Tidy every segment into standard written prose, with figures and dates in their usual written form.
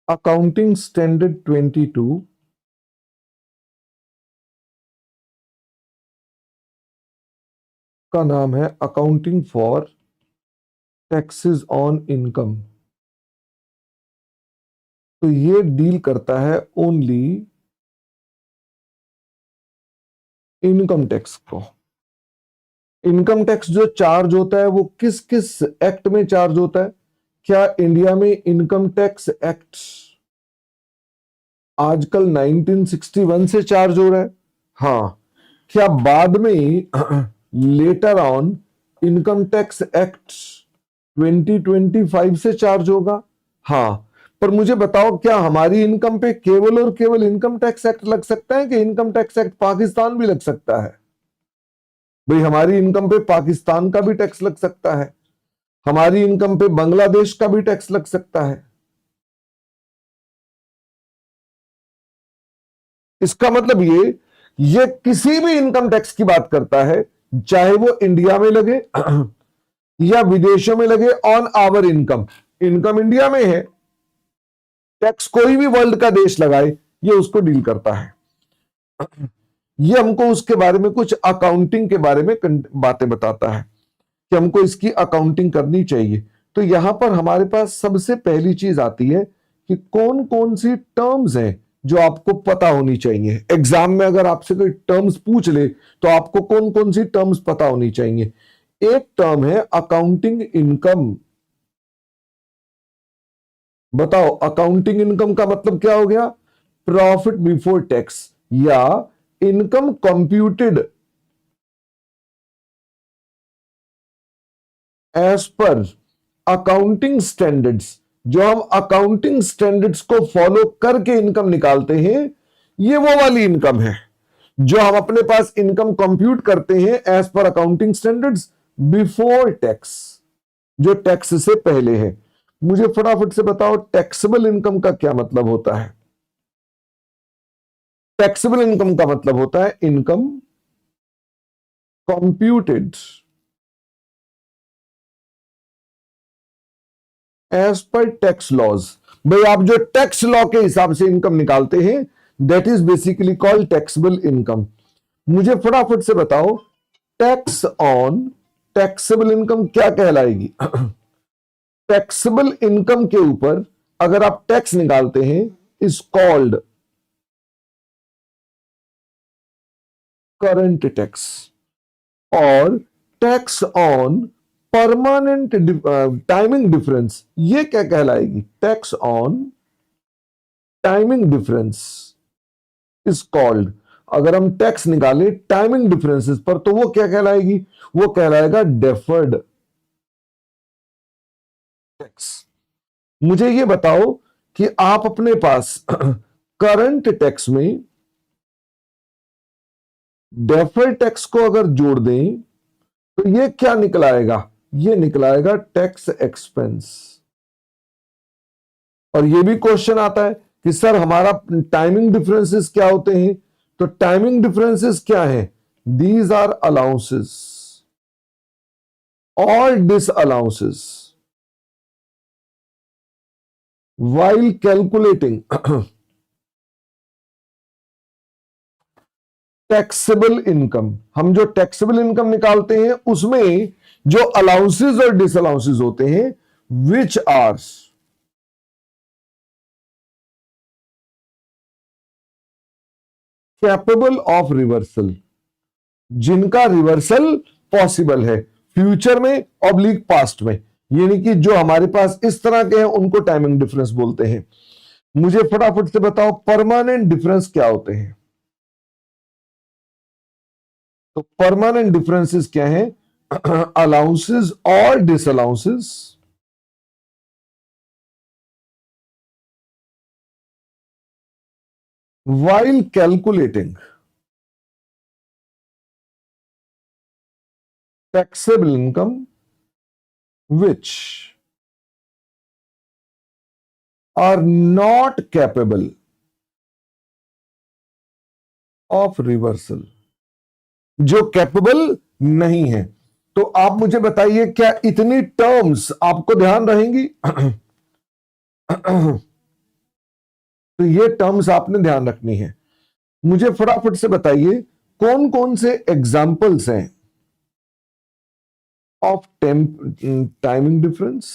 Accounting standard 22 का नाम है accounting for taxes on income. तो ये डील करता है ओनली इनकम टैक्स को। इनकम टैक्स जो चार्ज होता है वो किस किस एक्ट में चार्ज होता है? क्या इंडिया में इनकम टैक्स एक्ट आजकल 1961 से चार्ज हो रहा है? हाँ। क्या बाद में later on income tax act 2025 से चार्ज होगा? हाँ। पर मुझे बताओ, क्या हमारी इनकम पे केवल और केवल इनकम टैक्स एक्ट लग सकता है कि इनकम टैक्स एक्ट पाकिस्तान भी लग सकता है? भाई, हमारी इनकम पे पाकिस्तान का भी टैक्स लग सकता है, हमारी इनकम पे बांग्लादेश का भी टैक्स लग सकता है। इसका मतलब ये किसी भी इनकम टैक्स की बात करता है, चाहे वो इंडिया में लगे या विदेशों में लगे, on our income. Income India में है, टैक्स कोई भी वर्ल्ड का देश लगाए, ये उसको डील करता है। ये हमको उसके बारे में, कुछ अकाउंटिंग के बारे में बातें बताता है कि हमको इसकी अकाउंटिंग करनी चाहिए। तो यहां पर हमारे पास सबसे पहली चीज आती है कि कौन कौन सी टर्म्स हैं जो आपको पता होनी चाहिए। एग्जाम में अगर आपसे कोई टर्म्स पूछ ले तो आपको कौन कौन सी टर्म्स पता होनी चाहिए। एक टर्म है अकाउंटिंग इनकम। बताओ, अकाउंटिंग इनकम का मतलब क्या हो गया? प्रॉफिट बिफोर टैक्स या income computed as per accounting standards. जो हम अकाउंटिंग स्टैंडर्ड्स को फॉलो करके इनकम निकालते हैं, ये वो वाली इनकम है जो हम अपने पास इनकम कंप्यूट करते हैं as per accounting standards before tax, जो टैक्स से पहले है। मुझे फटाफट से बताओ, टैक्सेबल इनकम का क्या मतलब होता है? टैक्सेबल इनकम का मतलब होता है income computed as per tax laws. भाई, आप जो टैक्स लॉ के हिसाब से इनकम निकालते हैं, that is basically called taxable income. मुझे फटाफट से बताओ, टैक्स ऑन टैक्सेबल इनकम क्या कहलाएगी? टैक्सेबल इनकम के ऊपर अगर आप टैक्स निकालते हैं, इज कॉल्ड करंट टैक्स। और tax on permanent timing difference, ये क्या कहलाएगी? Tax on timing difference is called. अगर हम टैक्स निकाले टाइमिंग डिफरेंसेस पर, तो वो क्या कहलाएगी? वो कहलाएगा डेफर्ड टैक्स। मुझे ये बताओ कि आप अपने पास करंट टैक्स में डेफर्ड टैक्स को अगर जोड़ दें तो ये क्या निकलाएगा? ये निकलाएगा टैक्स एक्सपेंस। और ये भी क्वेश्चन आता है कि सर हमारा टाइमिंग डिफरेंसेस क्या होते हैं? तो टाइमिंग डिफरेंसेस क्या है? दीज आर अलाउंसेस और डिसअलाउंसेस while calculating टैक्सेबल इनकम। हम जो टैक्सेबल इनकम निकालते हैं उसमें जो अलाउंसेस और डिसअलाउंसेस होते हैं, which are capable of reversal, जिनका रिवर्सल पॉसिबल है फ्यूचर में ऑब्लिक पास्ट में। यानी कि जो हमारे पास इस तरह के हैं उनको टाइमिंग डिफरेंस बोलते हैं। मुझे फटाफट से बताओ, परमानेंट डिफरेंस क्या होते हैं? तो परमानेंट डिफरेंसेस क्या है? अलाउंसेस और डिसअलाउंसेस while calculating taxable income which are not capable of reversal। जो कैपेबल नहीं है। तो आप मुझे बताइए, क्या इतनी टर्म्स आपको ध्यान रहेंगी? तो ये टर्म्स आपने ध्यान रखनी है। मुझे फटाफट से बताइए कौन कौन से एग्जाम्पल्स हैं of timing difference.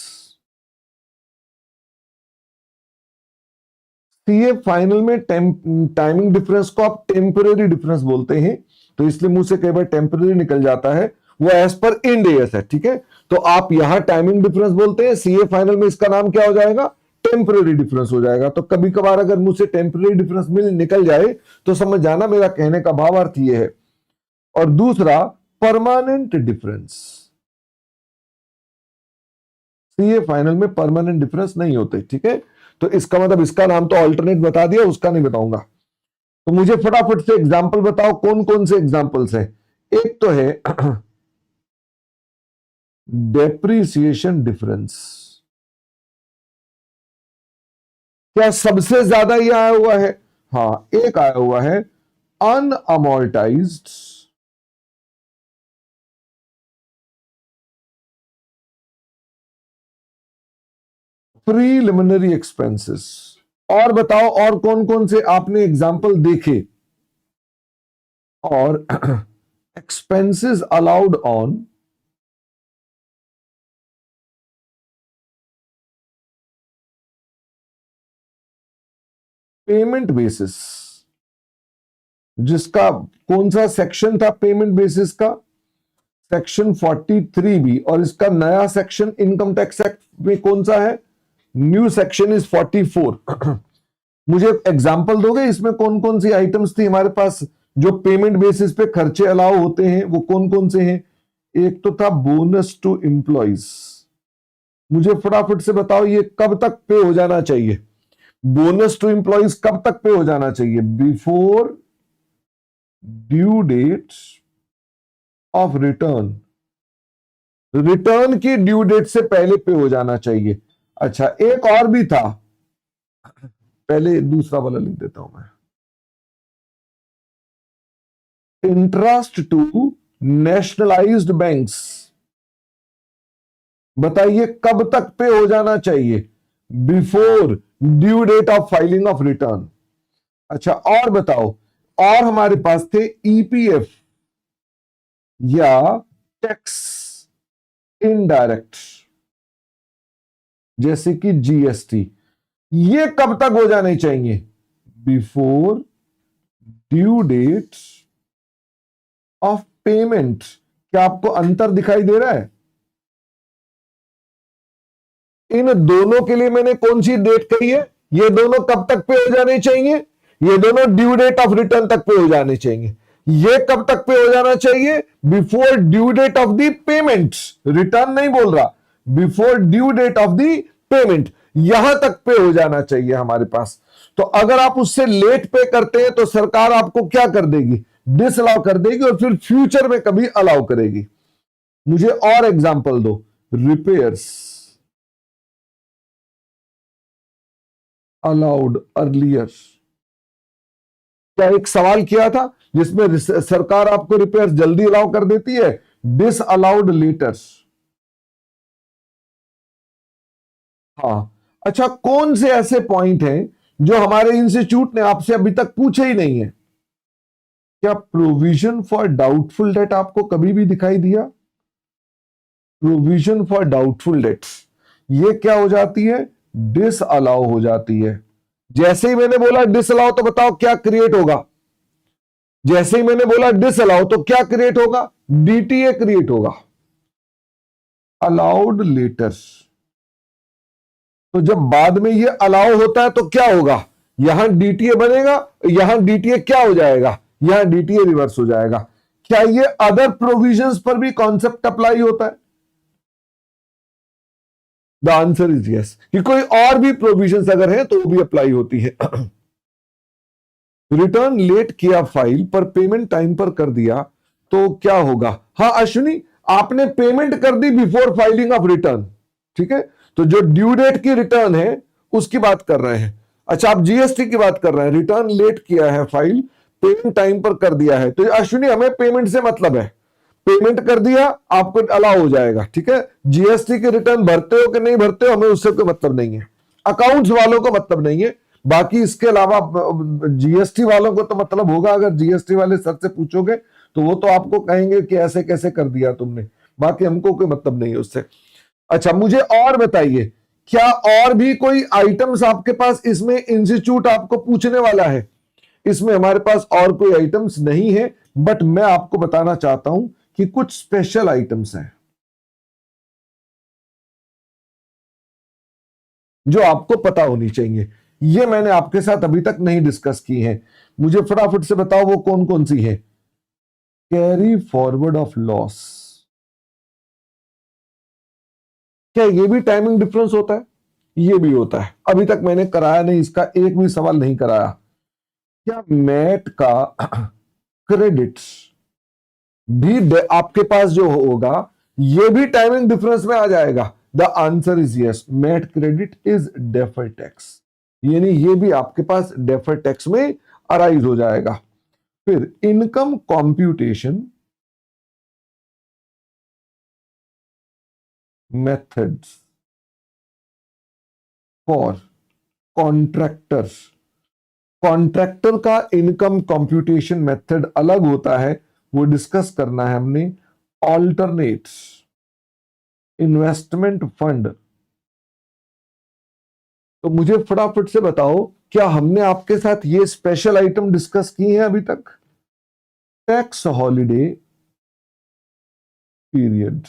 CA final में टाइमिंग डिफरेंस को आप टेम्परेरी डिफरेंस बोलते हैं, तो इसलिए मुंह से कई बार टेम्परेरी निकल जाता है, वो एज पर इंड एएस है, ठीक है। तो आप यहां टाइमिंग डिफरेंस बोलते हैं, सीए फाइनल में इसका नाम क्या हो जाएगा? टेम्परेरी डिफरेंस हो जाएगा। तो कभी कभार अगर मुझसे टेम्परेरी डिफरेंस निकल जाए तो समझ जाना मेरा कहने का भावार्थ ये है। और दूसरा परमानेंट डिफरेंस, सीए फाइनल में परमानेंट डिफरेंस नहीं होते, ठीक है। तो इसका मतलब इसका नाम तो ऑल्टरनेट बता दिया, उसका नहीं बताऊंगा। तो मुझे फटाफट से एग्जाम्पल बताओ कौन कौन से एग्जाम्पल्स हैं। एक तो है डेप्रीसिएशन डिफरेंस। क्या सबसे ज्यादा ये आया हुआ है? हाँ, एक आया हुआ है अनअमोर्टाइज्ड प्रीलिमिनरी एक्सपेंसेस। और बताओ और कौन कौन से आपने एग्जाम्पल देखे। और expenses allowed on payment basis. जिसका कौन सा सेक्शन था पेमेंट बेसिस का? Section 43B। और इसका नया सेक्शन इनकम टैक्स एक्ट में कौन सा है? New section is 44। मुझे एग्जांपल दोगे इसमें कौन कौन सी आइटम्स थी हमारे पास जो पेमेंट बेसिस पे खर्चे अलाउ होते हैं, वो कौन कौन से हैं? एक तो था बोनस टू एम्प्लॉइज। मुझे फटाफट से बताओ ये कब तक पे हो जाना चाहिए? बोनस टू एम्प्लॉइज कब तक पे हो जाना चाहिए? Before due date of return. Return की ड्यू डेट से पहले पे हो जाना चाहिए। अच्छा, एक और भी था, पहले दूसरा वाला लिख देता हूं मैं। Interest to nationalised banks. बताइए कब तक पे हो जाना चाहिए? Before due date of filing of return. अच्छा, और बताओ, और हमारे पास थे ईपीएफ या टैक्स इनडायरेक्ट, जैसे कि जीएसटी। ये कब तक हो जाने चाहिए? Before due date of payment. क्या आपको अंतर दिखाई दे रहा है? इन दोनों के लिए मैंने कौन सी डेट कही है? ये दोनों कब तक पे हो जाने चाहिए? ये दोनों ड्यू डेट ऑफ रिटर्न तक पे हो जाने चाहिए। ये कब तक पे हो जाना चाहिए? Before due date of the payment. Return नहीं बोल रहा, before due date of the payment, यहां तक पे हो जाना चाहिए हमारे पास। तो अगर आप उससे लेट पे करते हैं तो सरकार आपको क्या कर देगी? डिसअलाउ कर देगी, और फिर फ्यूचर में कभी अलाउ करेगी। मुझे और एग्जांपल दो। Repairs allowed earlier. क्या एक सवाल किया था जिसमें सरकार आपको रिपेयर्स जल्दी अलाउ कर देती है? Disallowed letters. हाँ। अच्छा, कौन से ऐसे पॉइंट हैं जो हमारे इंस्टीट्यूट ने आपसे अभी तक पूछे ही नहीं है? क्या प्रोविजन फॉर डाउटफुल डेट आपको कभी भी दिखाई दिया? प्रोविजन फॉर डाउटफुल डेट्स, ये क्या हो जाती है? डिस अलाउ हो जाती है। जैसे ही मैंने बोला डिस अलाउ तो बताओ क्या क्रिएट होगा? जैसे ही मैंने बोला डिसअलाउ तो क्या क्रिएट होगा? डीटीए क्रिएट होगा, अलाउड लेटर्स। तो जब बाद में ये अलाउ होता है तो क्या होगा? यहां डीटीए बनेगा, यहां डीटीए क्या हो जाएगा? यहां डीटीए रिवर्स हो जाएगा। क्या ये अदर प्रोविजंस पर भी कॉन्सेप्ट अप्लाई होता है? द आंसर इज यस, कि कोई और भी प्रोविजंस अगर है तो वो भी अप्लाई होती है। रिटर्न लेट किया फाइल पर पेमेंट टाइम पर कर दिया तो क्या होगा? हाँ अश्विनी, आपने पेमेंट कर दी बिफोर फाइलिंग ऑफ रिटर्न, ठीक है। तो जो ड्यू डेट की रिटर्न है उसकी बात कर रहे हैं। अच्छा, आप जीएसटी की बात कर रहे हैं। रिटर्न लेट किया है फाइल पेमेंट टाइम पर कर दिया है, तो अश्विनी हमें पेमेंट से मतलब है, पेमेंट कर दिया आपको अलाउ हो जाएगा, ठीक है। जीएसटी के रिटर्न भरते हो कि नहीं भरते हो, हमें उससे कोई मतलब नहीं है, अकाउंट्स वालों को मतलब नहीं है। बाकी इसके अलावा जीएसटी वालों को तो मतलब होगा, अगर जीएसटी वाले सर से पूछोगे तो वो तो आपको कहेंगे कि ऐसे कैसे कर दिया तुमने, बाकी हमको कोई मतलब नहीं है उससे। अच्छा मुझे और बताइए, क्या और भी कोई आइटम्स आपके पास इसमें इंस्टीट्यूट आपको पूछने वाला है? इसमें हमारे पास और कोई आइटम्स नहीं है, बट मैं आपको बताना चाहता हूं कि कुछ स्पेशल आइटम्स हैं जो आपको पता होनी चाहिए। ये मैंने आपके साथ अभी तक नहीं डिस्कस की है, मुझे फटाफट से बताओ वो कौन कौन सी है। कैरी फॉरवर्ड ऑफ लॉस, क्या ये भी टाइमिंग डिफरेंस होता है? ये भी होता है, अभी तक मैंने कराया नहीं, इसका एक भी सवाल नहीं कराया। क्या मैट का क्रेडिट्स भी आपके पास जो होगा ये भी टाइमिंग डिफरेंस में आ जाएगा? The answer is yes, MAT credit is deferred tax, यानी ये भी आपके पास डेफर्ड टैक्स में अराइज हो जाएगा। फिर income computation methods for contractors, contractor का इनकम कंप्यूटेशन मेथड अलग होता है, वो डिस्कस करना है हमने। ऑल्टरनेट्स इन्वेस्टमेंट फंड, तो मुझे फटाफट से बताओ क्या हमने आपके साथ ये स्पेशल आइटम डिस्कस किए हैं अभी तक? Tax holiday period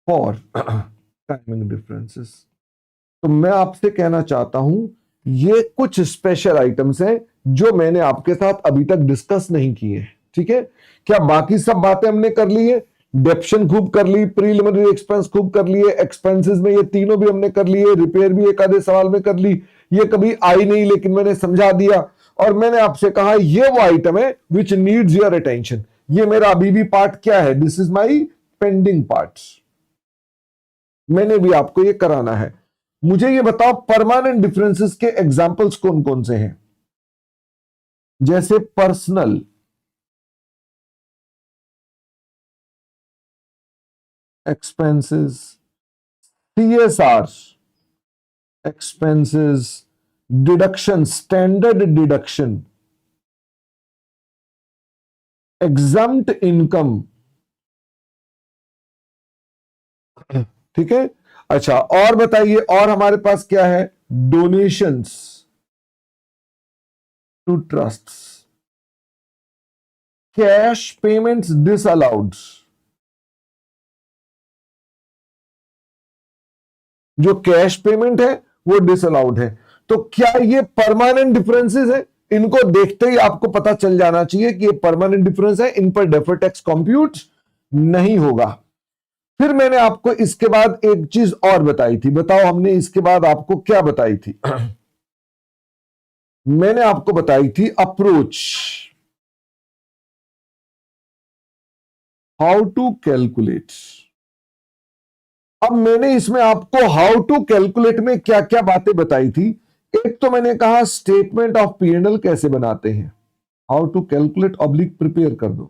for timing differences, तो मैं आपसे कहना चाहता हूं ये कुछ स्पेशल आइटम्स हैं जो मैंने आपके साथ अभी तक डिस्कस नहीं किए, ठीक है। क्या बाकी सब बातें हमने कर ली है? डेप्शन खूब कर ली, प्रीलिमिनरी एक्सपेंस खूब कर लिए, एक्सपेंसेस में ये तीनों भी हमने कर लिए, रिपेयर भी एक आधे सवाल में कर ली, ये कभी आई नहीं लेकिन मैंने समझा दिया। और मैंने आपसे कहा ये वो आइटम है विच नीड्स योर अटेंशन, ये मेरा अभी भी पार्ट क्या है, this is my pending part, मैंने भी आपको ये कराना है। मुझे ये बताओ परमानेंट डिफरेंसेस के एग्जाम्पल्स कौन कौन से हैं? जैसे personal expenses, CSR expenses, deduction standard deduction, exempt income, ठीक है। अच्छा और बताइए, और हमारे पास क्या है? Donations to trusts, cash payments disallowed, जो कैश पेमेंट है वो डिसअलाउड है। तो क्या ये परमानेंट डिफरेंसेस है? इनको देखते ही आपको पता चल जाना चाहिए कि ये परमानेंट डिफरेंस है, इन पर डेफर्ड टैक्स कंप्यूट नहीं होगा। फिर मैंने आपको इसके बाद एक चीज और बताई थी, बताओ हमने इसके बाद आपको क्या बताई थी? मैंने आपको बताई थी अप्रोच, हाउ टू कैलकुलेट। अब मैंने इसमें आपको हाउ टू कैलकुलेट में क्या क्या बातें बताई थी। एक तो मैंने कहा स्टेटमेंट ऑफ पी&एल कैसे बनाते हैं, how to calculate oblique prepare कर दो।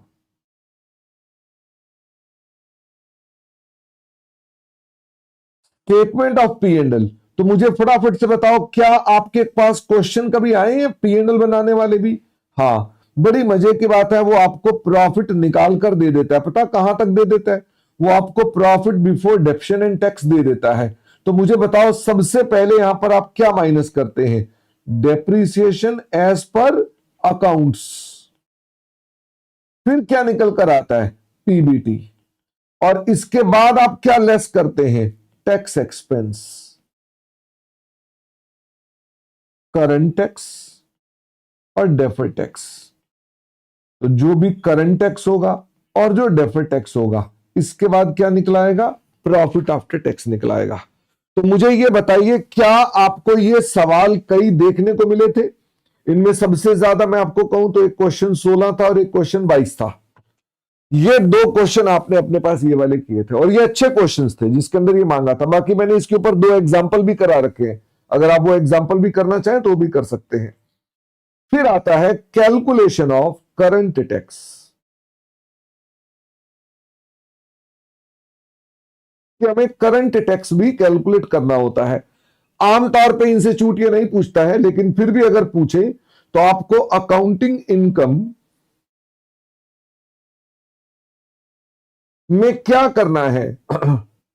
स्टेटमेंट ऑफ पी&एल, तो मुझे फटाफट से बताओ क्या आपके पास क्वेश्चन कभी आए हैं पी&एल बनाने वाले भी? हाँ, बड़ी मजे की बात है, वो आपको प्रॉफिट निकाल कर दे देता है, पता कहां तक दे देता है? वो आपको profit before depreciation and tax दे देता है। तो मुझे बताओ सबसे पहले यहां पर आप क्या माइनस करते हैं? डेप्रीसिएशन एज पर अकाउंट्स, फिर क्या निकल कर आता है? पीबीटी, और इसके बाद आप क्या लेस करते हैं? टैक्स एक्सपेंस, करंट टैक्स और डेफर्ड टैक्स। तो जो भी करंट टैक्स होगा और जो डेफर्ड टैक्स होगा, इसके बाद क्या निकलाएगा? प्रॉफिट आफ्टर टैक्स निकलाएगा। तो मुझे ये बताइए, क्या आपको ये सवाल कई देखने को मिले थे? इनमें सबसे ज्यादा मैं आपको कहूं तो एक क्वेश्चन 16 था और एक क्वेश्चन 22 था। ये दो क्वेश्चन आपने अपने पास ये वाले किए थे और ये अच्छे क्वेश्चंस थे जिसके अंदर ये मांगा था। बाकी मैंने इसके ऊपर 2 एग्जाम्पल भी करा रखे हैं, अगर आप वो एग्जाम्पल भी करना चाहें तो वो भी कर सकते हैं। फिर आता है कैलकुलेशन ऑफ करंट टैक्स। कि हमें करंट टैक्स भी कैलकुलेट करना होता है। आमतौर पे इंस्टीट्यूट ये नहीं पूछता है, लेकिन फिर भी अगर पूछे तो आपको अकाउंटिंग इनकम में क्या करना है,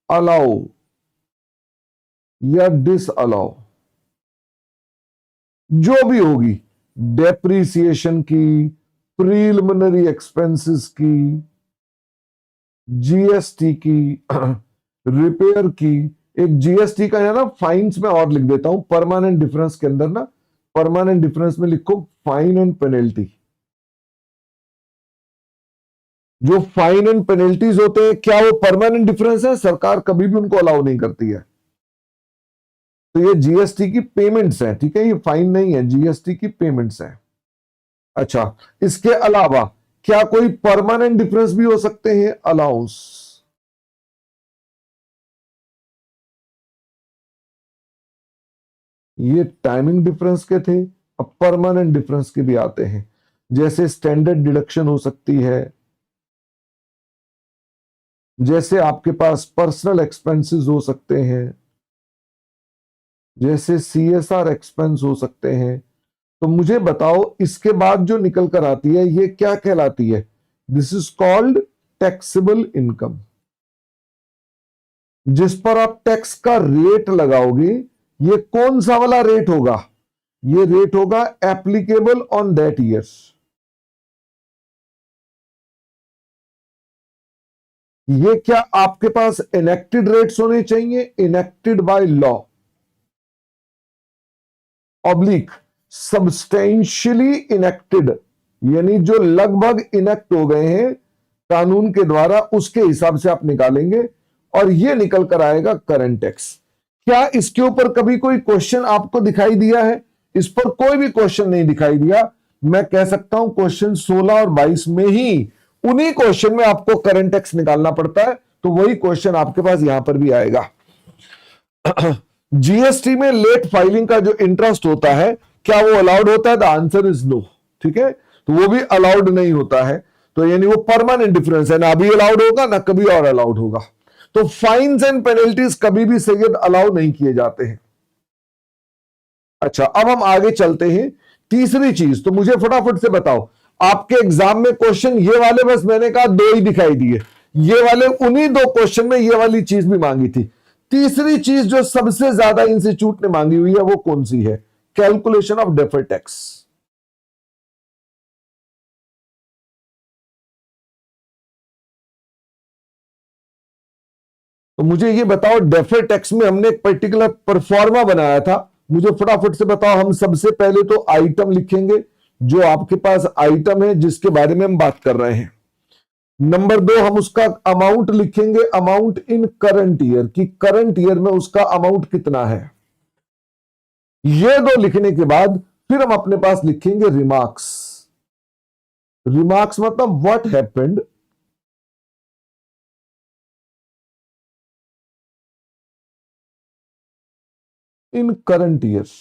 अलाउ या डिस अलाउ, जो भी होगी, डेप्रीसिएशन की, प्रीलिमिनरी एक्सपेंसेस की, जीएसटी की, रिपेयर की। एक जीएसटी का है ना, फाइन्स में और लिख देता हूं परमानेंट डिफरेंस के अंदर ना, परमानेंट डिफरेंस में लिखो फाइन एंड पेनल्टी। जो फाइन एंड पेनल्टीज होते हैं, क्या वो परमानेंट डिफरेंस है? सरकार कभी भी उनको अलाउ नहीं करती है। तो ये जीएसटी की पेमेंट्स हैं, ठीक है, ये फाइन नहीं है, जीएसटी की पेमेंट्स हैं। अच्छा, इसके अलावा क्या कोई परमानेंट डिफरेंस भी हो सकते हैं? अलाउंस। ये टाइमिंग डिफरेंस के थे, अब परमानेंट डिफरेंस के भी आते हैं, जैसे स्टैंडर्ड डिडक्शन हो सकती है, जैसे आपके पास पर्सनल एक्सपेंसेस हो सकते हैं, जैसे सीएसआर एक्सपेंस हो सकते हैं। तो मुझे बताओ, इसके बाद जो निकल कर आती है ये क्या कहलाती है? This is called taxable income. जिस पर आप टैक्स का रेट लगाओगे, ये कौन सा वाला रेट होगा? ये रेट होगा एप्लीकेबल ऑन दैट ईयर्स। ये क्या आपके पास इनेक्टेड रेट्स होने चाहिए? Enacted by law, oblique substantially enacted, यानी जो लगभग इनेक्ट हो गए हैं कानून के द्वारा, उसके हिसाब से आप निकालेंगे और ये निकल कर आएगा करंट टैक्स। क्या इसके ऊपर कभी कोई क्वेश्चन आपको दिखाई दिया है? इस पर कोई भी क्वेश्चन नहीं दिखाई दिया। मैं कह सकता हूं क्वेश्चन 16 और 22 में ही, उन्हीं क्वेश्चन में आपको करंट टैक्स निकालना पड़ता है, तो वही क्वेश्चन आपके पास यहां पर भी आएगा। जीएसटी में लेट फाइलिंग का जो इंटरेस्ट होता है, क्या वो अलाउड होता है? द आंसर इज नो, ठीक है, तो वो भी अलाउड नहीं होता है। तो यानी वो परमानेंट डिफरेंस है, ना अभी अलाउड होगा ना कभी और अलाउड होगा। तो फाइन्स एंड पेनल्टीज कभी भी सैयद अलाउ नहीं किए जाते हैं। अच्छा, अब हम आगे चलते हैं। तीसरी चीज, तो मुझे फटाफट से बताओ, आपके एग्जाम में क्वेश्चन ये वाले बस मैंने कहा दो ही दिखाई दिए, ये वाले उन्हीं दो क्वेश्चन में ये वाली चीज भी मांगी थी। तीसरी चीज जो सबसे ज्यादा इंस्टीट्यूट ने मांगी हुई है वो कौन सी है? Calculation of deferred tax. तो मुझे ये बताओ, डेफर्ड टैक्स में हमने एक पर्टिकुलर परफॉर्मा बनाया था, मुझे फटाफट से बताओ। हम सबसे पहले तो आइटम लिखेंगे, जो आपके पास आइटम है जिसके बारे में हम बात कर रहे हैं। नंबर 2, हम उसका अमाउंट लिखेंगे, अमाउंट इन करंट ईयर, की करंट ईयर में उसका अमाउंट कितना है। ये दो लिखने के बाद फिर हम अपने पास लिखेंगे रिमार्क्स। रिमार्क्स मतलब what happened in current years.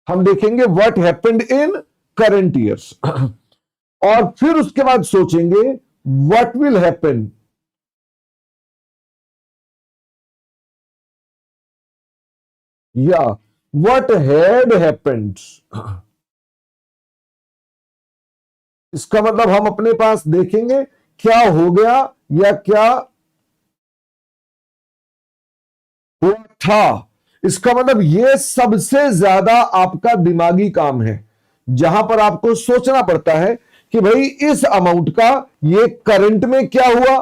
हम देखेंगे what happened in current years और फिर उसके बाद सोचेंगे व्हाट विल हैपन या व्हाट हैड हैपेंड। इसका मतलब हम अपने पास देखेंगे क्या हो गया या क्या हुआ था। इसका मतलब ये सबसे ज्यादा आपका दिमागी काम है, जहां पर आपको सोचना पड़ता है कि भाई इस अमाउंट का ये करंट में क्या हुआ,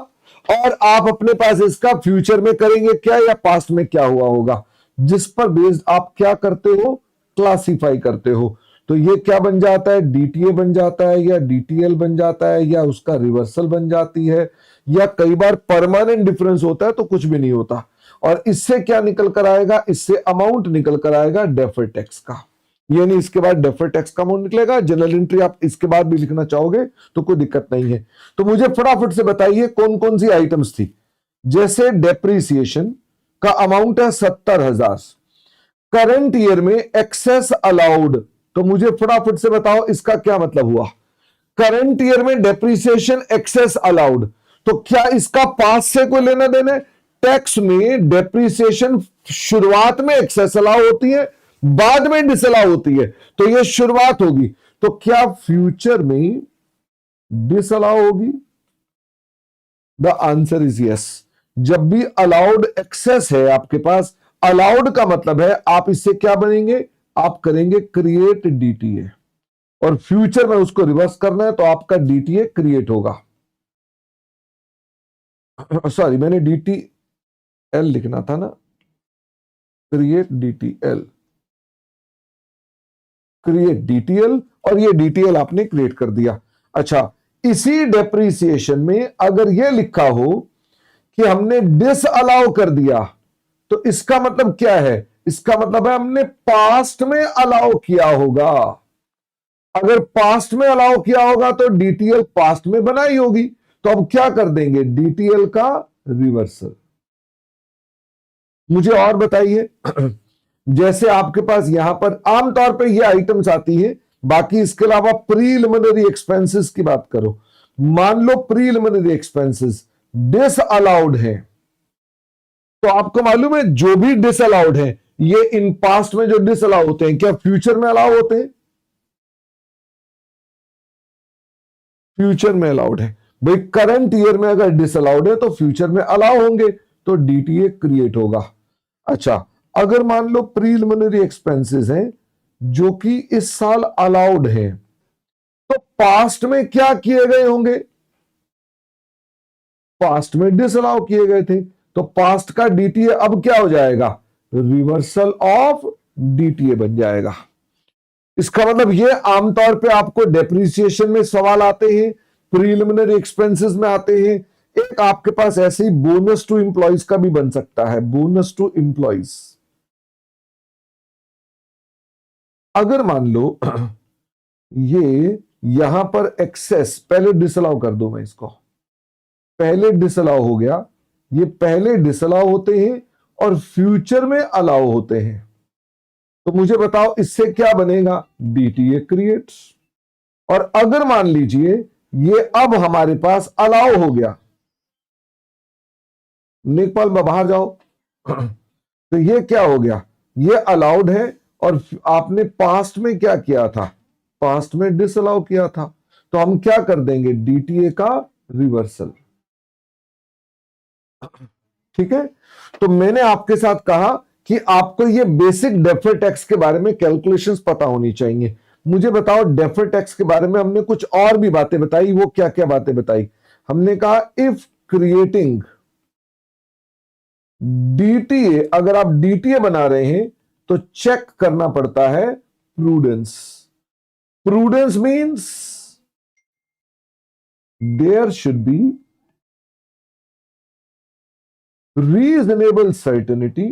और आप अपने पास इसका फ्यूचर में करेंगे क्या या पास्ट में क्या हुआ होगा, जिस पर बेस्ड आप क्या करते हो, क्लासिफाई करते हो। तो ये क्या बन जाता है? डीटीए बन जाता है, या डीटीएल बन जाता है, या उसका रिवर्सल बन जाती है, या कई बार परमानेंट डिफरेंस होता है तो कुछ भी नहीं होता। और इससे क्या निकल कर आएगा? इससे अमाउंट निकल कर आएगा डेफर्ड टैक्स का। यानी इसके बाद डेफर्ड टैक्स का अमाउंट निकलेगा। जनरल एंट्री आप इसके बाद भी लिखना चाहोगे तो कोई दिक्कत नहीं है। तो मुझे फटाफट से बताइए कौन कौन सी आइटम्स थी। जैसे डेप्रीसिएशन का अमाउंट है 70,000, करंट ईयर में एक्सेस अलाउड तो मुझे फटाफट से बताओ इसका क्या मतलब हुआ। करंट ईयर में डेप्रिसिएशन एक्सेस अलाउड, तो क्या इसका पास से कोई लेना देना है? टैक्स में डेप्रिसिएशन शुरुआत में एक्सेस अलाउ होती है, बाद में डिसअलाउ होती है, तो ये शुरुआत होगी। तो क्या फ्यूचर में डिसअलाउ होगी? The answer is yes. जब भी अलाउड एक्सेस है आपके पास, अलाउड का मतलब है आप इससे क्या बनेंगे, आप करेंगे क्रिएट डीटीए, और फ्यूचर में उसको रिवर्स करना है तो आपका डीटीए क्रिएट होगा। सॉरी, मैंने डीटीएल लिखना था ना, क्रिएट डीटीएल, क्रिएट डीटीएल, और ये डीटीएल आपने क्रिएट कर दिया। अच्छा, इसी डेप्रीसिएशन में अगर ये लिखा हो कि हमने डिसअलाउ कर दिया, तो इसका मतलब क्या है? इसका मतलब है हमने पास्ट में अलाउ किया होगा। अगर पास्ट में अलाउ किया होगा तो डीटीएल पास्ट में बनाई होगी, तो अब क्या कर देंगे, डीटीएल का रिवर्सल। मुझे और बताइए, जैसे आपके पास यहां पर आमतौर पे ये आइटम्स आती है, बाकी इसके अलावा प्रीलिमिनरी एक्सपेंसेस की बात करो। मान लो प्रीलिमिनरी एक्सपेंसेस डिसअलाउड है, तो आपको मालूम है जो भी डिसअलाउड है, ये इन पास्ट में जो डिसअलाउ होते हैं, क्या फ्यूचर में अलाउ होते हैं? फ्यूचर में अलाउड है। भाई करंट ईयर में अगर डिसअलाउड है तो फ्यूचर में अलाउ होंगे, तो डीटीए क्रिएट होगा। अच्छा, अगर मान लो प्रीलिमिनरी एक्सपेंसेस हैं जो कि इस साल अलाउड है, तो पास्ट में क्या किए गए होंगे? पास्ट में डिसअलाउ किए गए थे, तो पास्ट का डीटीए अब क्या हो जाएगा, रिवर्सल ऑफ डीटीए बन जाएगा। इसका मतलब ये आमतौर पे आपको डेप्रिसिएशन में सवाल आते हैं, प्रीलिमिनरी एक्सपेंसेस में आते हैं। एक आपके पास ऐसे ही बोनस टू एम्प्लॉइज का भी बन सकता है, बोनस टू एम्प्लॉइज। अगर मान लो ये यहां पर एक्सेस, पहले डिसअलाउ कर दो मैं इसको, पहले डिसअलाउ हो गया, ये पहले डिसअलाउ होते हैं और फ्यूचर में अलाउ होते हैं, तो मुझे बताओ इससे क्या बनेगा, डीटीए क्रिएट्स। और अगर मान लीजिए ये अब हमारे पास अलाउ हो गया, नेकपाल में बाहर जाओ, तो ये क्या हो गया, ये अलाउड है और आपने पास्ट में क्या किया था, पास्ट में डिसअलाउ किया था, तो हम क्या कर देंगे, डीटीए का रिवर्सल। ठीक है, तो मैंने आपके साथ कहा कि आपको ये बेसिक डेफर्ड टैक्स के बारे में कैलकुलेशंस पता होनी चाहिए। मुझे बताओ डेफर्ड टैक्स के बारे में हमने कुछ और भी बातें बताई, वो क्या क्या बातें बताई? हमने कहा इफ क्रिएटिंग डीटीए, अगर आप डीटीए बना रहे हैं तो चेक करना पड़ता है prudence. Prudence means there should be reasonable certainty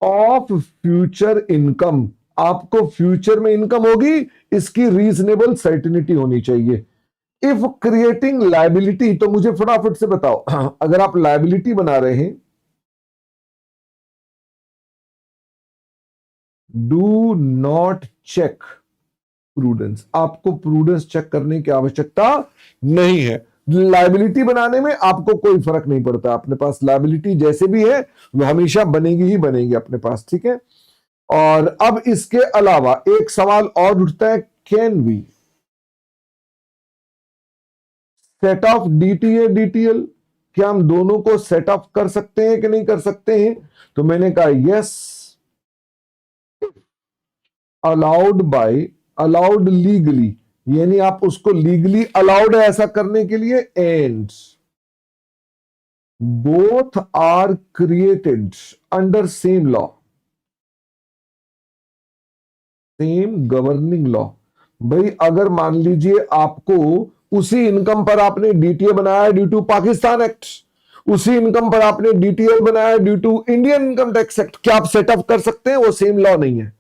of future income. आपको फ्यूचर में इनकम होगी, इसकी रीजनेबल सर्टेनिटी होनी चाहिए। इफ क्रिएटिंग लायबिलिटी, तो मुझे फटाफट से बताओ, अगर आप लायबिलिटी बना रहे हैं, डू नॉट चेक प्रूडेंस, आपको प्रूडेंस चेक करने की आवश्यकता नहीं है। लायबिलिटी बनाने में आपको कोई फर्क नहीं पड़ता, अपने पास लायबिलिटी जैसे भी है वो हमेशा बनेगी ही बनेगी अपने पास। ठीक है, और अब इसके अलावा एक सवाल और उठता है, can we set off DTA DTL, क्या हम दोनों को सेट ऑफ कर सकते हैं कि नहीं कर सकते हैं? तो मैंने कहा yes, allowed by, allowed legally, यानी आप उसको लीगली अलाउड है ऐसा करने के लिए, and both are created under same law, same governing law. भाई अगर मान लीजिए आपको उसी इनकम पर आपने डीटीए बनाया ड्यू टू पाकिस्तान एक्ट, उसी इनकम पर आपने डीटीएल बनाया due to Indian income tax act, क्या आप सेटअप कर सकते हैं? वो सेम लॉ नहीं है।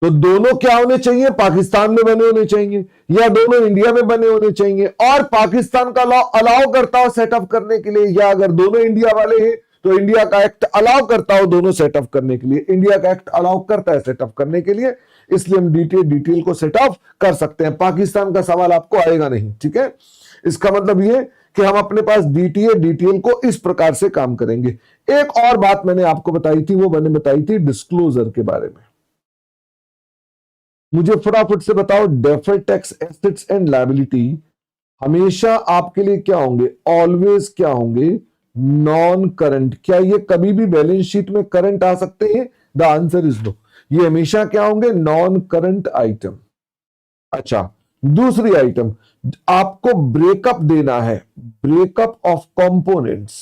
तो दोनों क्या होने चाहिए, पाकिस्तान में बने होने चाहिए या दोनों इंडिया में बने होने चाहिए, और पाकिस्तान का लॉ अलाउ करता हो सेटअप करने के लिए, या अगर दोनों इंडिया वाले हैं तो इंडिया का एक्ट अलाउ करता हो दोनों सेटअप करने के लिए, इंडिया का एक्ट अलाउ करता है सेटअप करने के लिए, इसलिए हम डीटीएल को सेटअप कर सकते हैं। पाकिस्तान का सवाल आपको आएगा नहीं, ठीक है। इसका मतलब ये कि हम अपने पास डीटीएल को इस प्रकार से काम करेंगे। एक और बात मैंने आपको बताई थी, वो मैंने बताई थी डिस्क्लोजर के बारे में। मुझे फटाफट से बताओ, deferred tax assets and liability हमेशा आपके लिए क्या होंगे, ऑलवेज क्या होंगे, नॉन करंट। क्या ये कभी भी बैलेंस शीट में करंट आ सकते हैं? द आंसर इज नो, ये हमेशा क्या होंगे, नॉन करंट आइटम। अच्छा, दूसरी आइटम, आपको ब्रेकअप देना है, breakup of components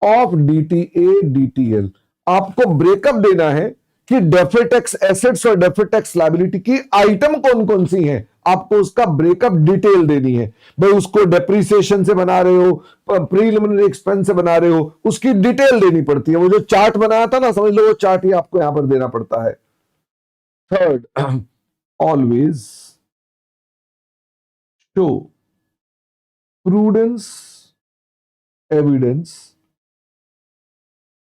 of DTA DTL. आपको ब्रेकअप देना है कि डेफर्ड टैक्स एसेट्स और डेफर्ड टैक्स लायबिलिटी की आइटम कौन कौन सी हैं, आपको उसका ब्रेकअप डिटेल देनी है। भाई उसको डेप्रिसिएशन से बना रहे हो, प्रीलिमिनरी एक्सपेंस से बना रहे हो, उसकी डिटेल देनी पड़ती है। वो जो चार्ट बनाया था ना, समझ लो वो चार्ट ही आपको यहां पर देना पड़ता है। Third, always show prudence evidence.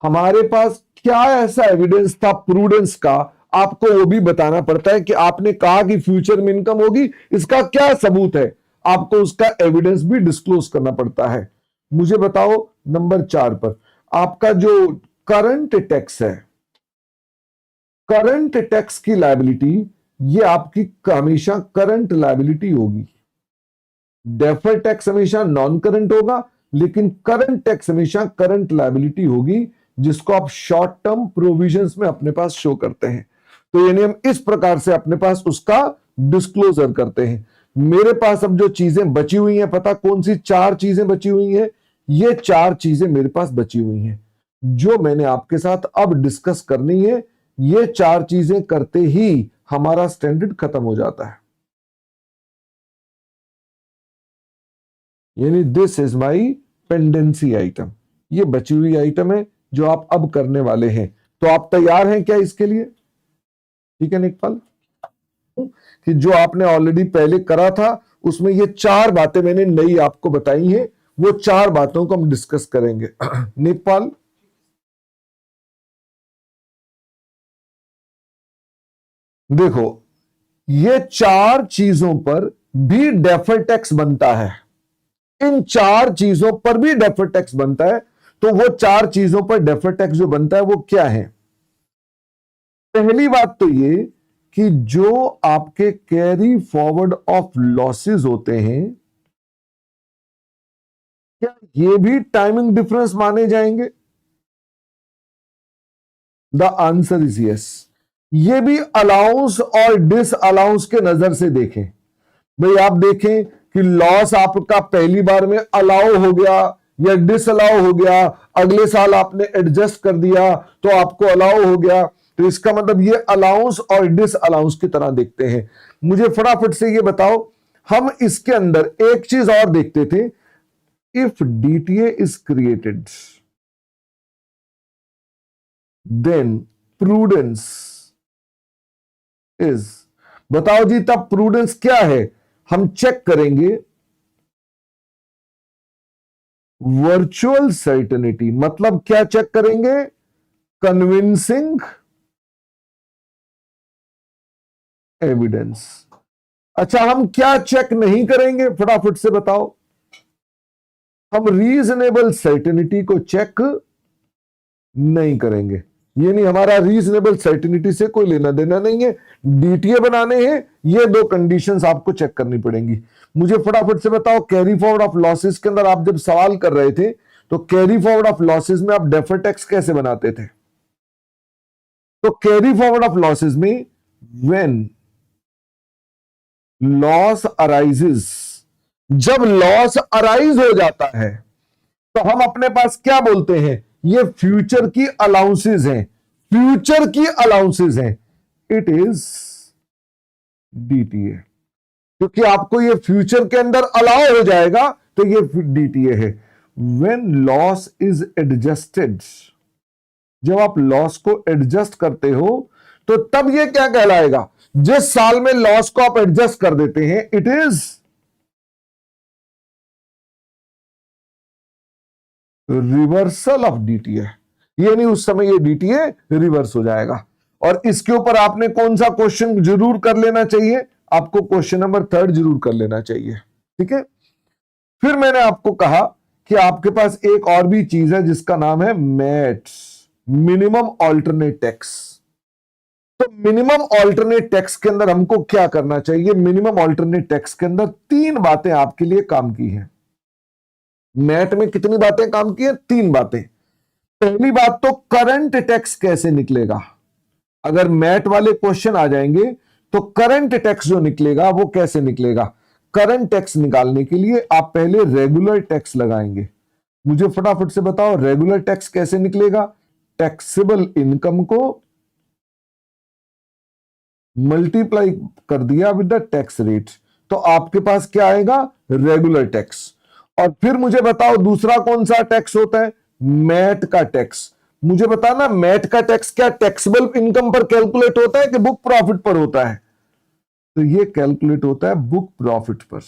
हमारे पास क्या ऐसा एविडेंस था प्रूडेंस का, आपको वो भी बताना पड़ता है कि आपने कहा कि फ्यूचर में इनकम होगी, इसका क्या सबूत है, आपको उसका एविडेंस भी डिस्क्लोज करना पड़ता है। मुझे बताओ नंबर 4 पर, आपका जो करंट टैक्स है, करंट टैक्स की लायबिलिटी, ये आपकी हमेशा करंट लायबिलिटी होगी। डेफर्ड टैक्स हमेशा नॉन करंट होगा, लेकिन करंट टैक्स हमेशा करंट लायबिलिटी होगी, जिसको आप शॉर्ट टर्म प्रोविजंस में अपने पास शो करते हैं। तो यानी हम इस प्रकार से अपने पास उसका डिस्क्लोजर करते हैं। मेरे पास अब जो चीजें बची हुई हैं, पता कौन सी 4 चीजें बची हुई हैं? ये 4 चीजें मेरे पास बची हुई हैं, जो मैंने आपके साथ अब डिस्कस करनी है। ये 4 चीजें करते ही हमारा स्टैंडर्ड खत्म हो जाता है। यानी this is my pendency item, ये बची हुई आइटम है जो आप अब करने वाले हैं। तो आप तैयार हैं क्या इसके लिए? ठीक है निकपाल, कि जो आपने ऑलरेडी पहले करा था उसमें ये 4 बातें मैंने नई आपको बताई हैं, वो 4 बातों को हम डिस्कस करेंगे। निकपाल, देखो ये 4 चीजों पर भी डेफर्ड टैक्स बनता है, इन 4 चीजों पर भी डेफर्ड टैक्स बनता है। तो वो 4 चीजों पर डेफर्ड टैक्स जो बनता है वो क्या है? पहली बात तो ये कि जो आपके कैरी फॉरवर्ड ऑफ लॉसेस होते हैं, क्या ये भी टाइमिंग डिफरेंस माने जाएंगे? The answer is yes. ये भी अलाउंस और डिस अलाउंस के नजर से देखें। भाई आप देखें कि लॉस आपका पहली बार में अलाउ हो गया या डिस अलाउ हो गया, अगले साल आपने एडजस्ट कर दिया तो आपको अलाउ हो गया, तो इसका मतलब ये अलाउंस और डिस अलाउंस की तरह देखते हैं। मुझे फटाफट से ये बताओ, हम इसके अंदर एक चीज और देखते थे, if DTA is created then prudence is, बताओ जी तब प्रूडेंस क्या है? हम चेक करेंगे वर्चुअल सर्टेनिटी। मतलब क्या चेक करेंगे? Convincing evidence. अच्छा, हम क्या चेक नहीं करेंगे, फटाफट से बताओ? हम रीजनेबल सर्टेनिटी को चेक नहीं करेंगे। ये नहीं, हमारा रीजनेबल सर्टेनिटी से कोई लेना देना नहीं है। डीटीए बनाने हैं, ये 2 कंडीशंस आपको चेक करनी पड़ेंगी। मुझे फटाफट से बताओ, कैरी फॉरवर्ड ऑफ लॉसेस के अंदर आप जब सवाल कर रहे थे, तो कैरी फॉरवर्ड ऑफ लॉसेस में आप डेफर्ड टैक्स कैसे बनाते थे? तो कैरी फॉरवर्ड ऑफ लॉसेस में व्हेन लॉस अराइजेस, जब लॉस अराइज हो जाता है तो हम अपने पास क्या बोलते हैं? ये फ्यूचर की अलाउंसेस हैं, फ्यूचर की अलाउंसेस हैं, इट इज डीटीए। क्योंकि आपको ये फ्यूचर के अंदर अलाउ हो जाएगा तो ये डीटीए है। व्हेन लॉस इज एडजस्टेड, जब आप लॉस को एडजस्ट करते हो तो तब ये क्या कहलाएगा? जिस साल में लॉस को आप एडजस्ट कर देते हैं, it is reversal of DTA, यानी उस समय ये डीटीए रिवर्स हो जाएगा। और इसके ऊपर आपने कौन सा क्वेश्चन जरूर कर लेना चाहिए, आपको क्वेश्चन नंबर 3 जरूर कर लेना चाहिए, ठीक है। फिर मैंने आपको कहा कि आपके पास एक और भी चीज है जिसका नाम है मैट्स, मिनिमम ऑल्टरनेट टैक्स। तो मिनिमम ऑल्टरनेट टैक्स के अंदर हमको क्या करना चाहिए, मिनिमम ऑल्टरनेट टैक्स के अंदर 3 बातें आपके लिए काम की हैं। मैट में कितनी बातें काम की हैं, 3 बातें। पहली बात तो करंट टैक्स कैसे निकलेगा, अगर मैट वाले क्वेश्चन आ जाएंगे तो करंट टैक्स जो निकलेगा वो कैसे निकलेगा। करंट टैक्स निकालने के लिए आप पहले रेगुलर टैक्स लगाएंगे। मुझे फटाफट से बताओ रेगुलर टैक्स कैसे निकलेगा। टैक्सेबल इनकम को मल्टीप्लाई कर दिया विद द टैक्स रेट, तो आपके पास क्या आएगा, रेगुलर टैक्स। और फिर मुझे बताओ दूसरा कौन सा टैक्स होता है, मैट का टैक्स। मुझे बताना मैट का टैक्स क्या टैक्सेबल इनकम पर कैलकुलेट होता है कि बुक प्रॉफिट पर होता है, तो ये कैलकुलेट होता है बुक प्रॉफिट पर।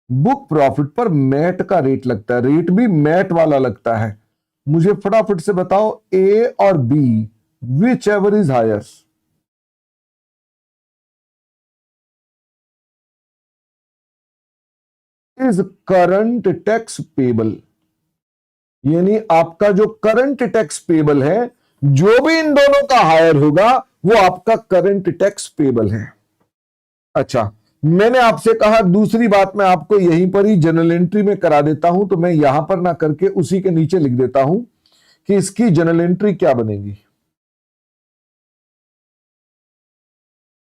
बुक प्रॉफिट पर मैट का रेट लगता है, रेट भी मैट वाला लगता है। मुझे फटाफट से बताओ ए और B whichever is higher. Is current tax payable, यानी आपका जो करंट टैक्स पेबल है, जो भी इन दोनों का हायर होगा वो आपका करंट टैक्स पेबल है। अच्छा, मैंने आपसे कहा दूसरी बात मैं आपको यहीं पर ही जनरल एंट्री में करा देता हूं, तो मैं यहां पर ना करके उसी के नीचे लिख देता हूं कि इसकी जनरल एंट्री क्या बनेगी।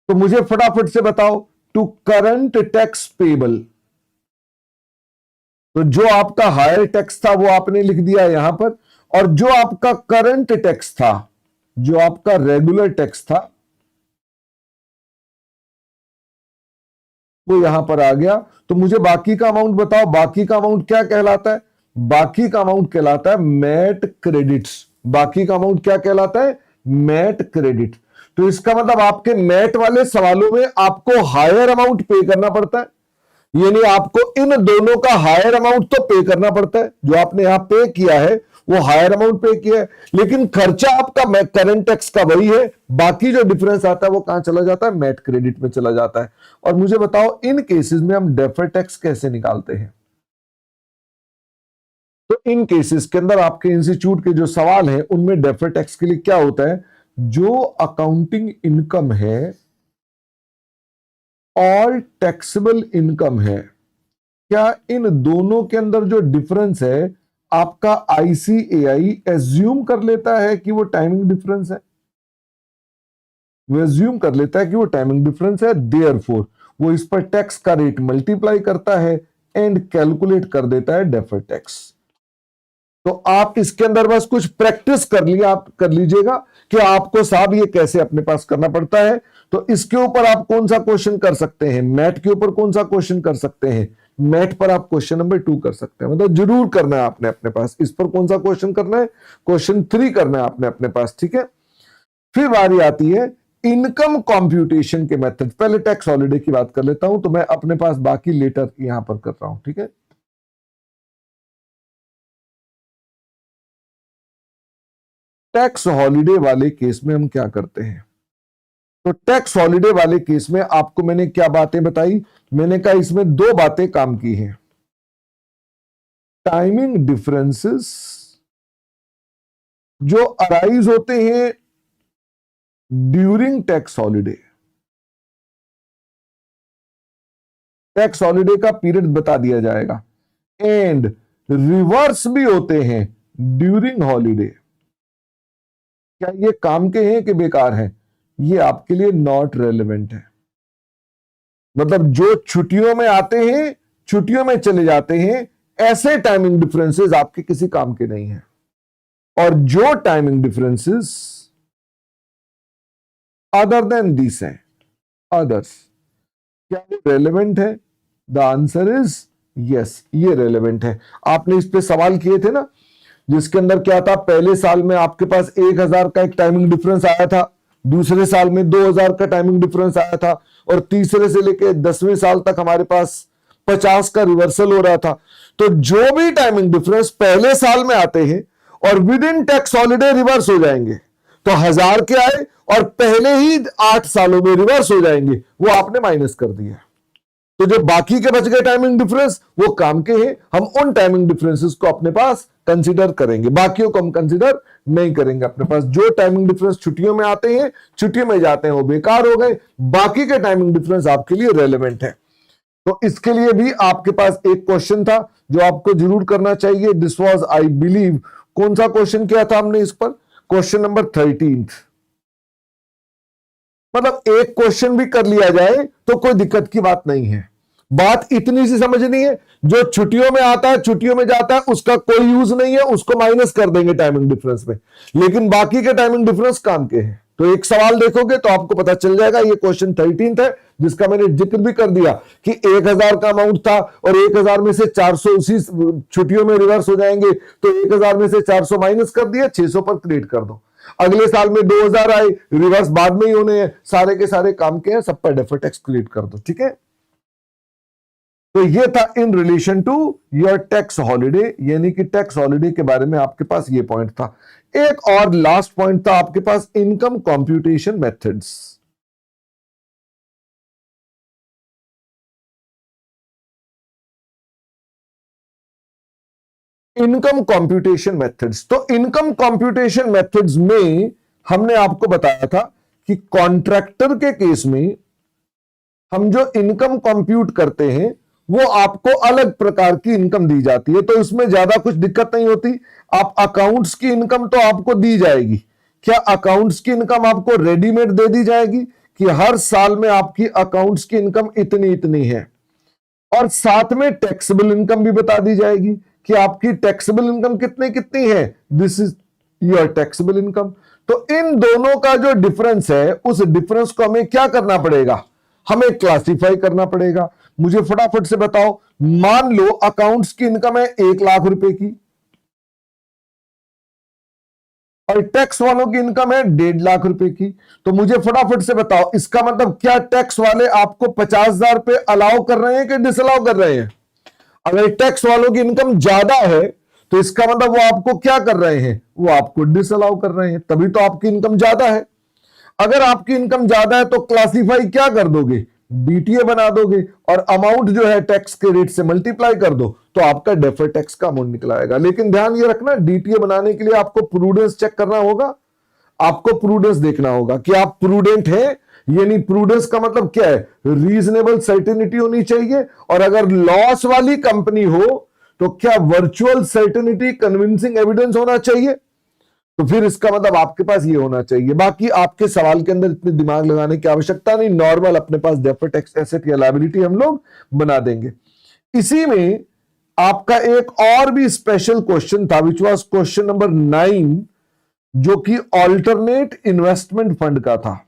तो मुझे फटाफट से बताओ टू करंट टैक्स पेबल, तो जो आपका हायर टैक्स था वो आपने लिख दिया यहां पर, और जो आपका करंट टैक्स था, जो आपका रेगुलर टैक्स था, वो यहां पर आ गया। तो मुझे बाकी का अमाउंट बताओ, बाकी का अमाउंट क्या कहलाता है, बाकी का अमाउंट कहलाता है मैट क्रेडिट्स। बाकी का अमाउंट क्या कहलाता है, मैट क्रेडिट। तो इसका मतलब आपके मैट वाले सवालों में आपको हायर अमाउंट पे करना पड़ता है, यानी आपको इन दोनों का हायर अमाउंट तो पे करना पड़ता है। जो आपने यहां पे किया है वो हायर अमाउंट पे किया है, लेकिन खर्चा आपका करंट टैक्स का वही है। बाकी जो डिफरेंस आता है वो कहां चला जाता है, मैट क्रेडिट में चला जाता है। और मुझे बताओ इन केसेस में हम डेफर टैक्स कैसे निकालते हैं। तो इन केसेस के अंदर आपके इंस्टीट्यूट के जो सवाल है उनमें डेफर टैक्स के लिए क्या होता है, जो अकाउंटिंग इनकम है और टैक्सेबल इनकम है, क्या इन दोनों के अंदर जो डिफरेंस है आपका आईसीएआई एज्यूम कर लेता है कि वो टाइमिंग डिफरेंस है, वो एज्यूम कर लेता है कि वो टाइमिंग डिफरेंस है। देयरफॉर वो इस पर टैक्स का रेट मल्टीप्लाई करता है एंड कैलकुलेट कर देता है डेफर टैक्स। तो आप इसके अंदर बस कुछ प्रैक्टिस कर लिया, आप कर लीजिएगा कि आपको साहब ये कैसे अपने पास करना पड़ता है। तो इसके ऊपर आप कौन सा क्वेश्चन कर सकते हैं, मैट के ऊपर कौन सा क्वेश्चन कर सकते हैं, मैट पर आप क्वेश्चन नंबर 2 कर सकते हैं, मतलब जरूर करना है आपने अपने पास। इस पर कौन सा क्वेश्चन करना है, क्वेश्चन 3 करना है आपने अपने पास, ठीक है। फिर बारी आती है इनकम कंप्यूटेशन के मेथड। पहले टैक्स हॉलिडे की बात कर लेता हूं, तो मैं अपने पास बाकी लेटर यहां पर कर रहा हूं, ठीक है। टैक्स हॉलिडे वाले केस में हम क्या करते हैं, तो टैक्स हॉलिडे वाले केस में आपको मैंने क्या बातें बताई, मैंने कहा इसमें 2 बातें काम की हैं। टाइमिंग डिफरेंसेस जो अराइज होते हैं during tax holiday, tax holiday का पीरियड बता दिया जाएगा, एंड रिवर्स भी होते हैं ड्यूरिंग हॉलिडे। क्या ये काम के हैं कि बेकार हैं, ये आपके लिए नॉट रेलेवेंट है। मतलब जो छुट्टियों में आते हैं छुट्टियों में चले जाते हैं, ऐसे टाइमिंग डिफरेंसेस आपके किसी काम के नहीं है। और जो timing differences other than this है, अदर्स, क्या वो रेलेवेंट है, द आंसर इज यस, ये रेलेवेंट है। आपने इस पे सवाल किए थे ना, जिसके अंदर क्या था, पहले साल में आपके पास 1000 का एक टाइमिंग डिफरेंस आया था, दूसरे साल में 2000 का टाइमिंग डिफरेंस आया था, और तीसरे से लेकर 10वें साल तक हमारे पास 50 का रिवर्सल हो रहा था। तो जो भी टाइमिंग डिफरेंस पहले साल में आते हैं और with in tax holiday reverse हो जाएंगे, तो 1000 के आए और पहले ही 8 सालों में रिवर्स हो जाएंगे, वो आपने माइनस कर दिया। तो जो बाकी के बच गए टाइमिंग डिफरेंस वो काम के हैं, हम उन टाइमिंग डिफरेंसेस को अपने पास कंसीडर करेंगे, बाकियों को हम कंसीडर नहीं करेंगे अपने पास। जो टाइमिंग डिफरेंस छुट्टियों में आते हैं, छुट्टियों में जाते हैं, वो बेकार हो गए, बाकी के टाइमिंग डिफरेंस आपके लिए रेलेवेंट है। तो इसके लिए भी आपके पास एक क्वेश्चन था जो आपको जरूर करना चाहिए। दिस वाज आई बिलीव, कौन सा क्वेश्चन किया था हमने इस पर? Question number 13। मतलब एक क्वेश्चन भी कर लिया जाए तो कोई दिक्कत की बात नहीं है। बात इतनी सी समझनी है, जो छुट्टियों में आता है, छुट्टियों में जाता है, उसका कोई यूज नहीं है, उसको माइनस कर देंगे टाइमिंग डिफरेंस में, लेकिन बाकी के टाइमिंग डिफरेंस काम के हैं। तो एक सवाल देखोगे तो आपको पता चल जाएगा। ये क्वेश्चन 13 है, जिसका मैंने जिक्र भी कर दिया कि 1000 का अमाउंट था और 1000 में से 400 उसी छुट्टियों में रिवर्स हो जाएंगे, तो 1000 में से 400 माइनस कर दिया, 600 पर क्रिएट कर दो। अगले साल में 2000 आए, रिवर्स बाद में ही होने हैं, सारे के सारे काम के हैं, सब पर डेफर्ड टैक्स क्रिएट कर दो। ठीक है, तो ये था in relation to your tax holiday, यानी कि टैक्स हॉलिडे के बारे में आपके पास ये पॉइंट था। एक और लास्ट पॉइंट था आपके पास, income computation methods. Income computation methods, तो इनकम कंप्यूटेशन मेथड्स में हमने आपको बताया था कि कॉन्ट्रैक्टर के केस में हम जो इनकम कंप्यूट करते हैं वो आपको अलग प्रकार की इनकम दी जाती है, तो इसमें ज्यादा कुछ दिक्कत नहीं होती। आप अकाउंट्स की इनकम तो आपको दी जाएगी। क्या अकाउंट्स की इनकम आपको रेडीमेड दे दी जाएगी कि हर साल में आपकी अकाउंट्स की इनकम इतनी इतनी है, और साथ में टैक्सेबल इनकम भी बता दी जाएगी कि आपकी टैक्सेबल इनकम कितनी कितनी है, this is your taxable income. तो इन दोनों का जो डिफरेंस है, उस डिफरेंस को हमें क्या करना पड़ेगा? हमें क्लासिफाई करना पड़ेगा। मुझे फटाफट से बताओ, मान लो अकाउंट्स की इनकम है 1,00,000 रुपए की और टैक्स वालों की इनकम है 1,50,000 रुपए की, तो मुझे फटाफट से बताओ, इसका मतलब क्या टैक्स वाले आपको 50,000 रुपए अलाउ कर रहे हैं कि डिसअलाउ कर रहे हैं? अगर टैक्स वालों की इनकम ज्यादा है तो इसका मतलब वो आपको क्या कर रहे हैं? वो आपको डिसअलाउ कर रहे हैं, तभी तो आपकी इनकम ज्यादा है। अगर आपकी इनकम ज्यादा है तो क्लासिफाई क्या कर दोगे? डीटीए बना दोगे, और अमाउंट जो है टैक्स के रेट से मल्टीप्लाई कर दो, तो आपका डेफर्ड टैक्स का अमाउंट निकल आएगा। लेकिन ध्यान ये रखना, डीटीए बनाने के लिए आपको प्रूडेंस चेक करना होगा, आपको प्रूडेंस देखना होगा कि आप प्रूडेंट हैं। यानी प्रूडेंस का मतलब क्या है? रीजनेबल सर्टेनिटी होनी चाहिए, और अगर लॉस वाली कंपनी हो तो क्या वर्चुअल सर्टेनिटी, कन्विंसिंग एविडेंस होना चाहिए। तो फिर इसका मतलब आपके पास ये होना चाहिए। बाकी आपके सवाल के अंदर इतनी दिमाग लगाने की आवश्यकता नहीं, नॉर्मल अपने पास डेफर्ड टैक्स एसेट या लायबिलिटी हम लोग बना देंगे। इसी में आपका एक और भी स्पेशल क्वेश्चन था, विच वाज क्वेश्चन नंबर 9, जो कि ऑल्टरनेट इन्वेस्टमेंट फंड का था,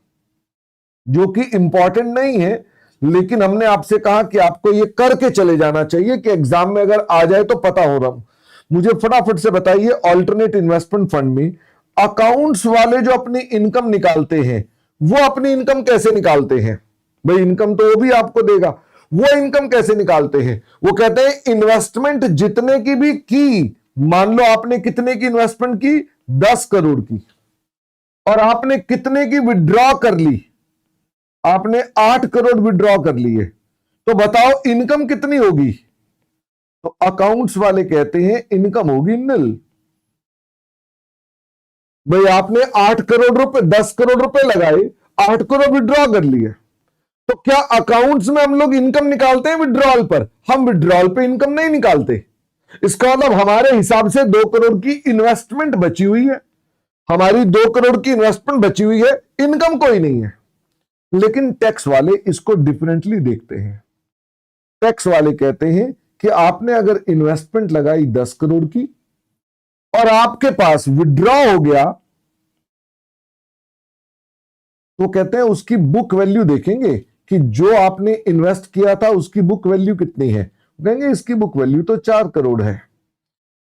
जो कि इंपॉर्टेंट नहीं है, लेकिन हमने आपसे कहा कि आपको ये करके चले जाना चाहिए कि एग्जाम में अगर आ जाए तो पता हो रहा। मुझे फटाफट से बताइए, ऑल्टरनेट इन्वेस्टमेंट फंड में अकाउंट्स वाले जो अपनी इनकम निकालते हैं, वो अपनी इनकम कैसे निकालते हैं? भाई इनकम तो वो भी आपको देगा, वो इनकम कैसे निकालते हैं? वो कहते हैं इन्वेस्टमेंट जितने की भी की, मान लो आपने कितने की इन्वेस्टमेंट की? 10 करोड़ की, और आपने कितने की विड्रॉ कर ली? आपने 8 करोड़ विड्रॉ कर लिए, तो बताओ इनकम कितनी होगी? तो अकाउंट्स वाले कहते हैं इनकम होगी निल। भाई आपने 8 करोड़ रुपए, 10 करोड़ रुपए लगाए, 8 करोड़ विड्रॉ कर लिए, तो क्या अकाउंट्स में हम लोग इनकम निकालते हैं विड्रॉल पर? हम विड्रॉल पे इनकम नहीं निकालते। इसका मतलब हमारे हिसाब से 2 करोड़ की इन्वेस्टमेंट बची हुई है, हमारी 2 करोड़ की इन्वेस्टमेंट बची हुई है, इनकम कोई नहीं है। लेकिन टैक्स वाले इसको डिफरेंटली देखते हैं। टैक्स वाले कहते हैं कि आपने अगर इन्वेस्टमेंट लगाई 10 करोड़ की और आपके पास विड्रॉ हो गया, तो कहते हैं उसकी बुक वैल्यू देखेंगे कि जो आपने इन्वेस्ट किया था उसकी बुक वैल्यू कितनी है। कहेंगे इसकी बुक वैल्यू तो 4 करोड़ है,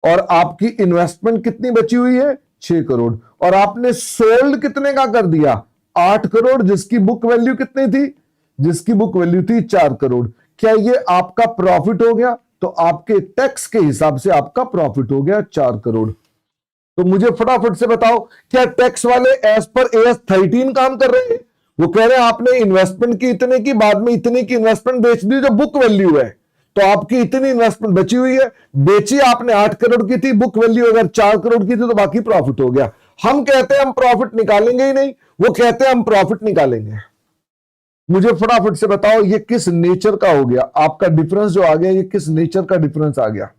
और आपकी इन्वेस्टमेंट कितनी बची हुई है? 6 करोड़, और आपने सोल्ड कितने का कर दिया? 8 करोड़, जिसकी बुक वैल्यू कितनी थी? जिसकी बुक वैल्यू थी 4 करोड़। क्या ये आपका प्रॉफिट हो गया? तो आपके टैक्स के हिसाब से आपका प्रॉफिट हो गया 4 करोड़। तो मुझे फटाफट से बताओ, क्या टैक्स वाले एज पर AS 13 काम कर रहे हैं? वो कह रहे हैं आपने इन्वेस्टमेंट की इतने की, बाद में इतने की इन्वेस्टमेंट बेच दी जो बुक वैल्यू है, तो आपकी इतनी इन्वेस्टमेंट बची हुई है, बेची आपने 8 करोड़ की थी, बुक वैल्यू अगर 4 करोड़ की थी तो बाकी प्रॉफिट हो गया। हम कहते हैं हम प्रॉफिट निकालेंगे ही नहीं, वो कहते हैं हम प्रॉफिट निकालेंगे। मुझे फटाफट से बताओ ये किस नेचर का हो गया? आपका डिफरेंस जो आ गया ये किस नेचर का डिफरेंस आ गया?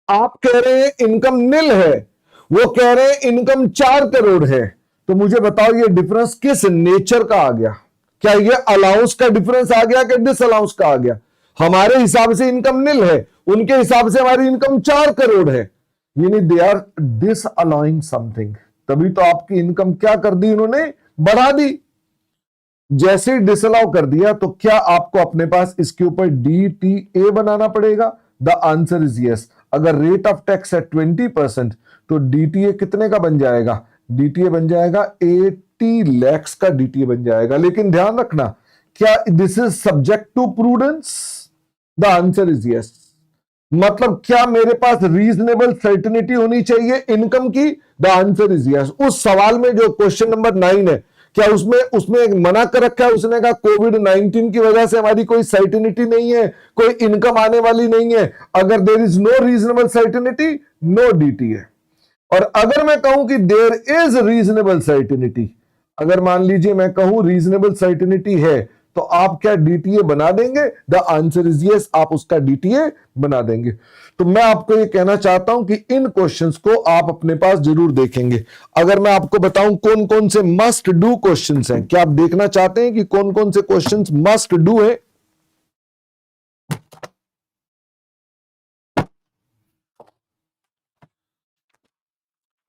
आप कह रहे हैं इनकम निल है, वो कह रहे हैं इनकम 4 करोड़ है। तो मुझे बताओ ये डिफरेंस किस नेचर का आ गया? क्या ये अलाउंस का डिफरेंस आ गया कि डिस अलाउंस का आ गया? हमारे हिसाब से इनकम निल है, उनके हिसाब से हमारी इनकम 4 करोड़ है, यानी they are disallowing something. तभी तो आपकी इनकम क्या कर दी इन्होंने? बढ़ा दी। जैसे ही डिसअलाउ कर दिया तो क्या आपको अपने पास इसके ऊपर DTA बनाना पड़ेगा? The answer is yes. अगर रेट ऑफ टैक्स है 20% तो DTA कितने का बन जाएगा? DTA बन जाएगा 80 lakhs का DTA बन जाएगा। लेकिन ध्यान रखना, क्या this is subject to prudence? The answer is yes. मतलब क्या मेरे पास रीजनेबल सर्टिनिटी होनी चाहिए इनकम की? The answer is yes. उस सवाल में जो क्वेश्चन नंबर 9 है, क्या उसमें एक मना कर रखा है? उसने कहा कोविड-19 की वजह से हमारी कोई सर्टिनिटी नहीं है, कोई इनकम आने वाली नहीं है। अगर there is no reasonable certainty, no DTA। और अगर मैं कहूं कि देर इज रीजनेबल सर्टिनिटी, अगर मान लीजिए मैं कहूं रीजनेबल सर्टिनिटी है, तो आप क्या DTA बना देंगे? द आंसर इज यस, आप उसका DTA बना देंगे। तो मैं आपको ये कहना चाहता हूं कि इन क्वेश्चंस को आप अपने पास जरूर देखेंगे। अगर मैं आपको बताऊं कौन कौन से मस्ट डू क्वेश्चंस हैं, क्या आप देखना चाहते हैं कि कौन कौन से क्वेश्चंस मस्ट डू है?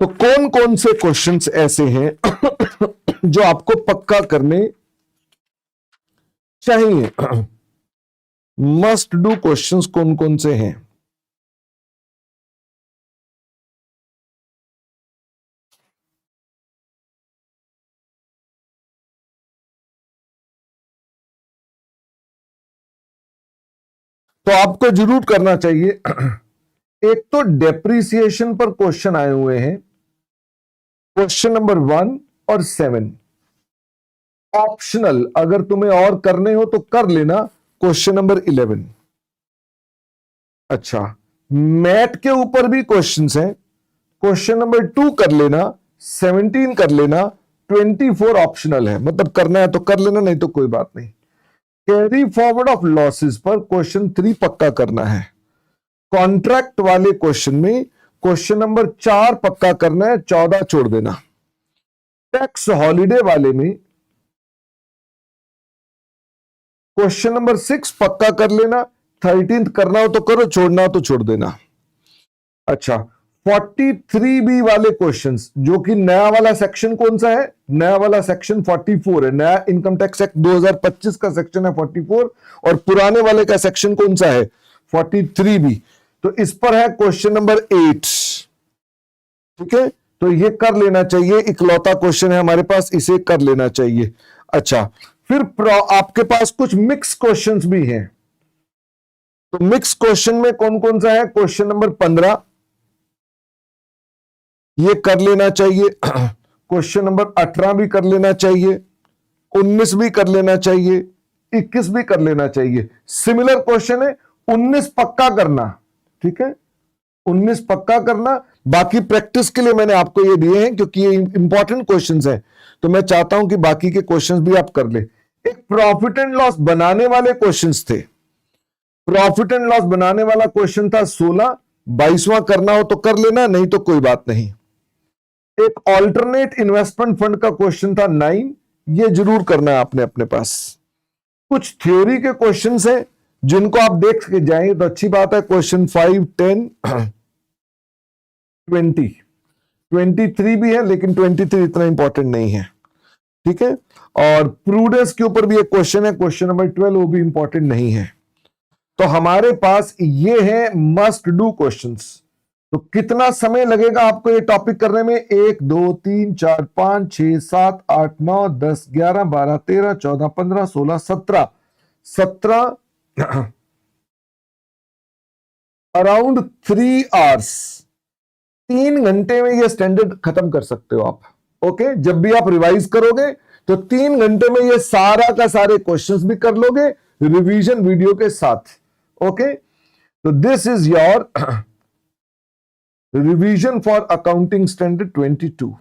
तो कौन कौन से क्वेश्चंस ऐसे हैं जो आपको पक्का करने चाहिए? मस्ट डू क्वेश्चंस कौन कौन से हैं? तो आपको जरूर करना चाहिए। एक तो डेप्रिसिएशन पर क्वेश्चन आए हुए हैं, क्वेश्चन नंबर 1 और 7। ऑप्शनल, अगर तुम्हें और करने हो तो कर लेना, क्वेश्चन नंबर 11। अच्छा, मैट के ऊपर भी क्वेश्चंस हैं, क्वेश्चन नंबर 2 कर लेना, 17 कर लेना, 24 ऑप्शनल है। मतलब करना है तो कर लेना, नहीं तो कोई बात नहीं। कैरी फॉरवर्ड ऑफ लॉसेस पर क्वेश्चन 3 पक्का करना है। कॉन्ट्रैक्ट वाले क्वेश्चन में क्वेश्चन नंबर 4 पक्का करना है, 14 छोड़ देना। टैक्स हॉलिडे वाले में क्वेश्चन नंबर 6 पक्का कर लेना, 13 करना हो तो करो, छोड़ना हो तो छोड़ देना। अच्छा, 43B वाले क्वेश्चंस, जो कि नया वाला सेक्शन कौन सा है? नया वाला सेक्शन 44 है। नया इनकम टैक्स एक्ट 2025 का सेक्शन है 44, और पुराने वाले का सेक्शन कौन सा है? 43B। तो इस पर है क्वेश्चन नंबर 8। ठीक है, तो ये कर लेना चाहिए, इकलौता क्वेश्चन है हमारे पास, इसे कर लेना चाहिए। अच्छा, फिर आपके पास कुछ मिक्स क्वेश्चंस भी हैं। तो मिक्स क्वेश्चन में कौन कौन सा है? क्वेश्चन नंबर 15, ये कर लेना चाहिए। क्वेश्चन नंबर 18 भी कर लेना चाहिए, 19 भी कर लेना चाहिए, 21 भी कर लेना चाहिए। सिमिलर क्वेश्चन है, 19 पक्का करना। ठीक है, 19 पक्का करना। बाकी प्रैक्टिस के लिए मैंने आपको ये दिए हैं क्योंकि ये इंपॉर्टेंट क्वेश्चंस हैं, तो मैं चाहता हूं कि बाकी के क्वेश्चंस भी आप कर ले। एक प्रॉफिट एंड लॉस बनाने वाले क्वेश्चंस थे। प्रॉफिट एंड लॉस बनाने वाला क्वेश्चन था 16, 22वां करना हो तो कर लेना, नहीं तो कोई बात नहीं। एक ऑल्टरनेट इन्वेस्टमेंट फंड का क्वेश्चन था 9, ये जरूर करना है आपने अपने पास। कुछ थ्योरी के क्वेश्चंस हैं जिनको आप देख के जाएंगे तो अच्छी बात है। क्वेश्चन 5, 10, 20, 23 भी है, लेकिन 23 इतना इंपॉर्टेंट नहीं है। ठीक है, और प्रूडेंस के ऊपर भी एक क्वेश्चन है, क्वेश्चन नंबर 12, वो भी इंपॉर्टेंट नहीं है। तो हमारे पास ये है मस्ट डू क्वेश्चंस। तो कितना समय लगेगा आपको ये टॉपिक करने में? 1, 2, 3, 4, 5, 6, 7, 8, 9, 10, 11, 12, 13, 14, 15, 16, 17, 17 अराउंड 3 आवर्स, 3 घंटे में ये स्टैंडर्ड खत्म कर सकते हो आप। ओके, जब भी आप रिवाइज करोगे तो 3 घंटे में ये सारा का सारे क्वेश्चंस भी कर लोगे रिवीजन वीडियो के साथ। ओके, तो this is your revision for accounting standard 22।